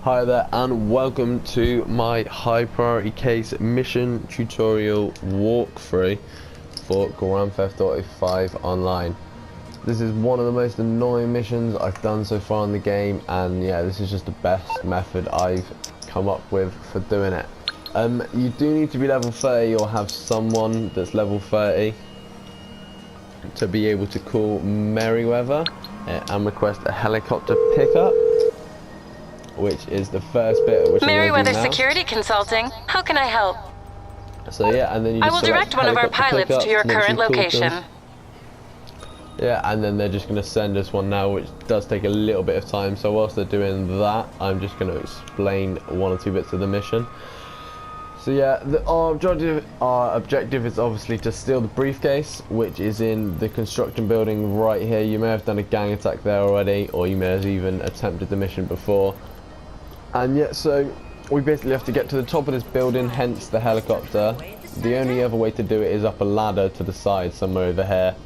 Hi there and welcome to my high priority case mission tutorial walkthrough for Grand Theft Auto 5 Online. This is one of the most annoying missions I've done so far in the game, and yeah, this is just the best method I've come up with for doing it. You do need to be level 30 or have someone that's level 30 to be able to call Merryweather and request a helicopter pickup, which is the first bit which Merryweather I'm going to do now. Security Consulting. How can I help? So yeah, and then you just I will direct one of our pilots to your current location. Yeah, and then they're just going to send us one now, which does take a little bit of time. So whilst they're doing that, I'm just going to explain one or two bits of the mission. So yeah, our objective is obviously to steal the briefcase, which is in the construction building right here. You may have done a gang attack there already, or you may have even attempted the mission before. And yeah, so we basically have to get to the top of this building, hence the helicopter. The only other way to do it is up a ladder to the side somewhere over here.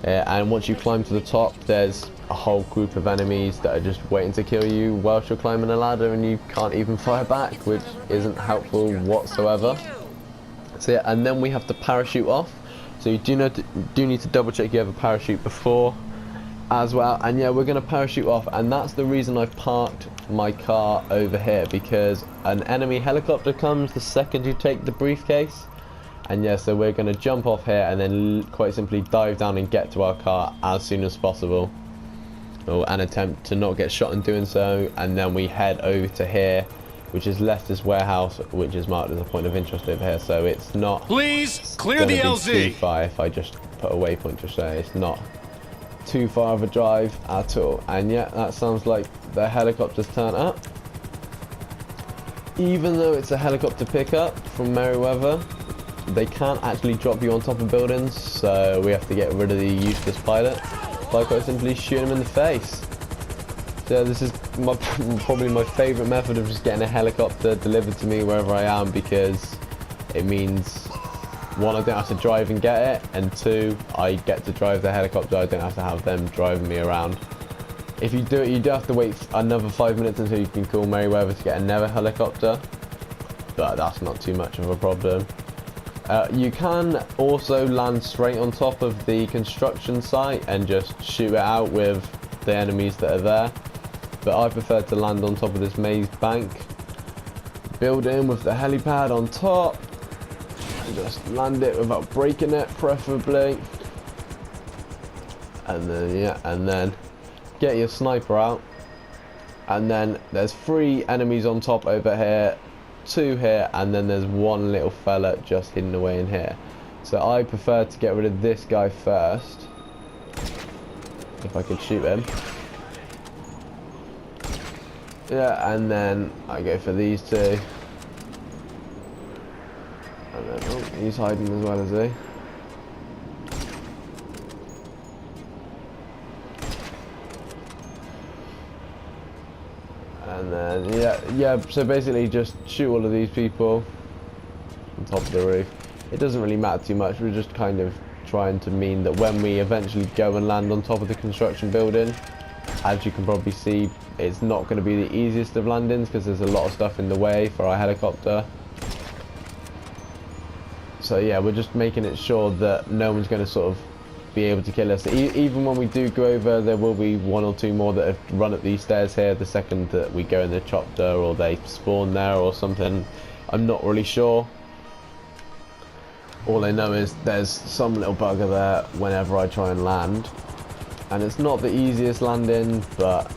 And once you climb to the top, there's a whole group of enemies that are just waiting to kill you whilst you're climbing a ladder, and you can't even fire back, which isn't helpful whatsoever. So yeah, and then we have to parachute off. So you do need to double check you have a parachute before as well. And yeah, we're going to parachute off, and that's the reason I've parked my car over here, because an enemy helicopter comes the second you take the briefcase. And yeah, so we're going to jump off here and then quite simply dive down and get to our car as soon as possible, and attempt to not get shot in doing so. And then we head over to here, which is Lester's warehouse, which is marked as a point of interest over here. So it's not, please clear the LZ. Too far if I just put a waypoint to say it's not too far of a drive at all. And yeah, that sounds like the helicopter's turn up. Even though it's a helicopter pickup from Merryweather, they can't actually drop you on top of buildings, so we have to get rid of the useless pilot by quite simply shooting him in the face. So this is probably my favourite method of just getting a helicopter delivered to me wherever I am, because it means, one, I don't have to drive and get it, and two, I get to drive the helicopter. I don't have to have them driving me around. If you do it, you do have to wait another 5 minutes until you can call Merryweather to get another helicopter, but that's not too much of a problem. You can also land straight on top of the construction site and just shoot it out with the enemies that are there, but I prefer to land on top of this maze bank building with the helipad on top, and just land it without breaking it preferably. And then yeah, and then get your sniper out, and then there's 3 enemies on top over here, 2 here, and then there's 1 little fella just hidden away in here. So I prefer to get rid of this guy first, if I could shoot him. Yeah, and then I go for these 2. And then, oh, he's hiding as well, is he? And then yeah, so basically just shoot all of these people on top of the roof. It doesn't really matter too much. We're just kind of trying to mean that when we eventually go and land on top of the construction building, as you can probably see, it's not going to be the easiest of landings because there's a lot of stuff in the way for our helicopter. So yeah, we're just making it sure that no one's going to sort of be able to kill us. Even when we do go over, there will be 1 or 2 more that have run up these stairs here the second that we go in the chopper, or they spawn there or something. I'm not really sure. All I know is there's some little bugger there whenever I try and land, and it's not the easiest landing, but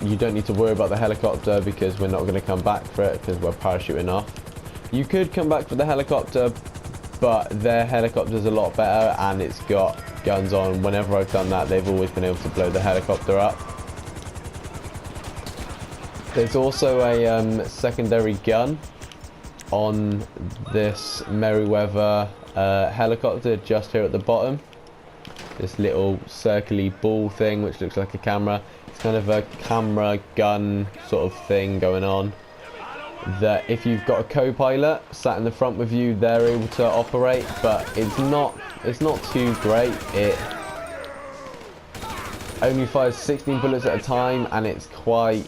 you don't need to worry about the helicopter because we're not going to come back for it because we're parachuting off. You could come back for the helicopter, but their helicopter's a lot better and it's got guns on. Whenever I've done that, they've always been able to blow the helicopter up. There's also a secondary gun on this Merryweather helicopter just here at the bottom. This little circly ball thing which looks like a camera. It's kind of a camera gun sort of thing going on, that if you've got a co-pilot sat in the front with you, they're able to operate, but it's not too great. It only fires 16 bullets at a time, and it's quite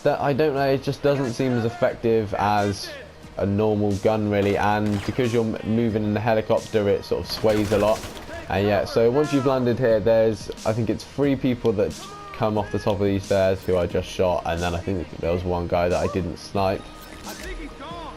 that I don't know, it just doesn't seem as effective as a normal gun really, and because you're moving in the helicopter it sort of sways a lot. And yeah, so once you've landed here, there's, I think it's 3 people that come off the top of these stairs who I just shot, and then I think there was 1 guy that I didn't snipe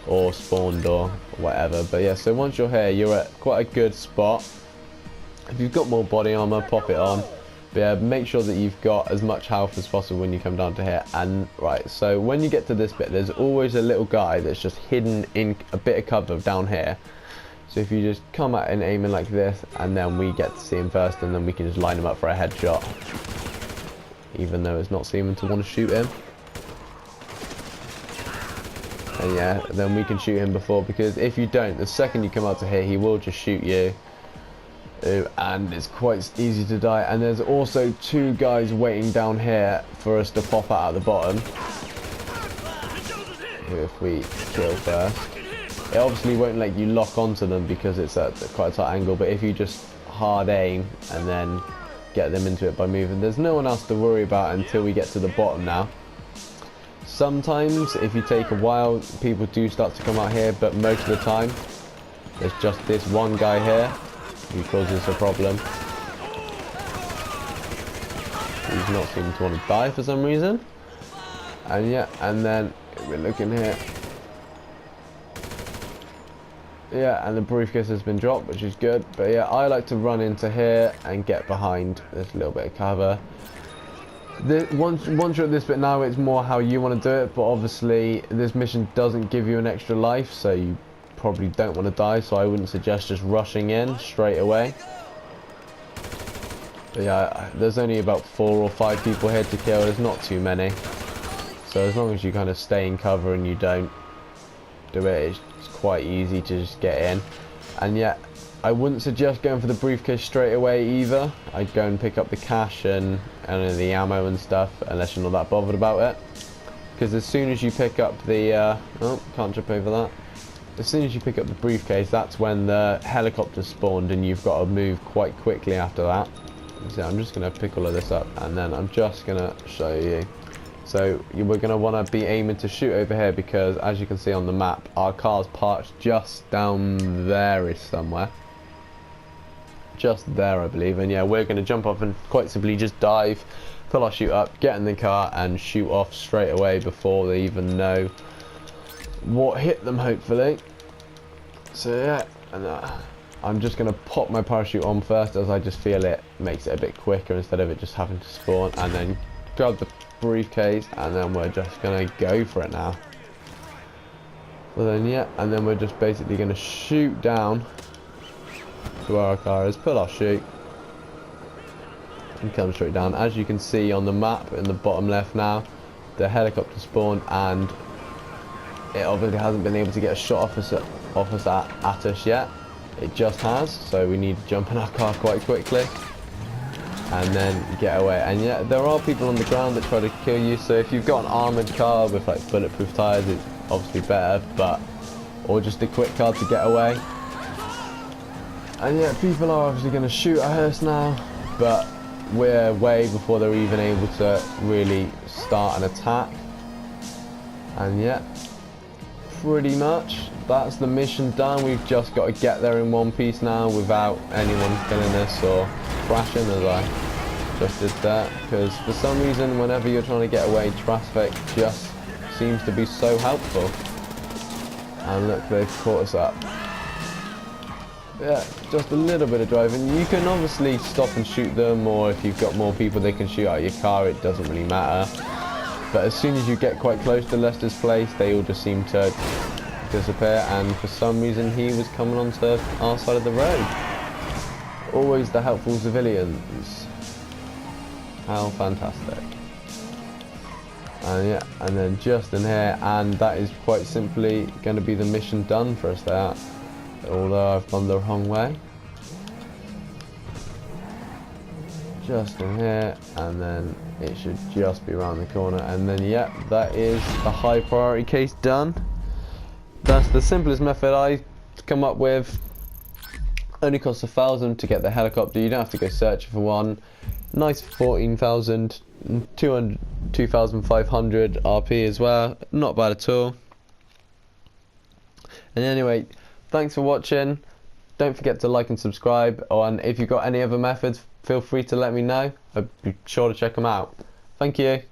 or spawned or whatever. But yeah, so once you're here, you're at quite a good spot. If you've got more body armor, pop it on. But yeah, make sure that you've got as much health as possible when you come down to here. And right, so when you get to this bit, there's always a little guy that's just hidden in a bit of cover down here. So if you just come at and aiming like this, and then we get to see him first, and then we can just line him up for a headshot, even though it's not seeming to want to shoot him. And yeah, then we can shoot him before, because if you don't, the second you come out to here, he will just shoot you. And it's quite easy to die. And there's also 2 guys waiting down here for us to pop out at the bottom, who if we kill first. It obviously won't let you lock onto them because it's at quite a tight angle, but if you just hard aim and then get them into it by moving, there's no one else to worry about until we get to the bottom now. Sometimes if you take a while, people do start to come out here, but most of the time there's just this 1 guy here who causes a problem. He's not seeming to want to die for some reason. And yeah, and then we're looking here. Yeah, and the briefcase has been dropped, which is good. But yeah, I like to run into here and get behind this little bit of cover. Once you're at this bit now, it's more how you want to do it. But obviously, this mission doesn't give you an extra life, so you probably don't want to die. So I wouldn't suggest just rushing in straight away. But yeah, there's only about 4 or 5 people here to kill. There's not too many. So as long as you kind of stay in cover and you don't do it, it's quite easy to just get in. And yeah, I wouldn't suggest going for the briefcase straight away either. I'd go and pick up the cash and the ammo and stuff, unless you're not that bothered about it. Because as soon as you pick up the oh, can't jump over that. As soon as you pick up the briefcase, that's when the helicopter spawned, and you've got to move quite quickly after that. So I'm just going to pick all of this up, and then I'm just going to show you. So we're going to want to be aiming to shoot over here, because as you can see on the map, our car's parked just down there-ish somewhere. Just there, I believe. And yeah, we're going to jump off and quite simply just dive, pull our chute up, get in the car and shoot off straight away before they even know what hit them, hopefully. So yeah, and I'm just going to pop my parachute on first, as I just feel it makes it a bit quicker instead of it just having to spawn, and then grab the briefcase, and then we're just gonna go for it now. So then yeah, and then we're just basically gonna shoot down to where our car is, pull our chute and come straight down. As you can see on the map in the bottom left now, the helicopter spawned, and it obviously hasn't been able to get a shot off us at us yet. It just has, so we need to jump in our car quite quickly and then get away. And yeah, there are people on the ground that try to kill you, so if you've got an armoured car with like bulletproof tyres, it's obviously better, but or just a quick car to get away. And yeah, people are obviously going to shoot at us now, but we're way before they're even able to really start an attack. And yeah, pretty much that's the mission done. We've just got to get there in one piece now without anyone killing us or crashing, as I just did that, because for some reason whenever you're trying to get away, traffic just seems to be so helpful. And look, they've caught us up. Yeah, just a little bit of driving. You can obviously stop and shoot them, or if you've got more people they can shoot out your car, it doesn't really matter. But as soon as you get quite close to Lester's place, they all just seem to disappear, and for some reason he was coming onto our side of the road. Always the helpful civilians. How fantastic. And yeah, and then just in here, and that is quite simply going to be the mission done for us there. Although I've gone the wrong way. Just in here, and then it should just be around the corner, and then yeah, that is the high priority case done. That's the simplest method I come up with. Only costs 1,000 to get the helicopter. You don't have to go searching for one. Nice 14,200 2,500 RP as well. Not bad at all. And anyway, thanks for watching. Don't forget to like and subscribe. And if you've got any other methods, feel free to let me know. I'd be sure to check them out. Thank you.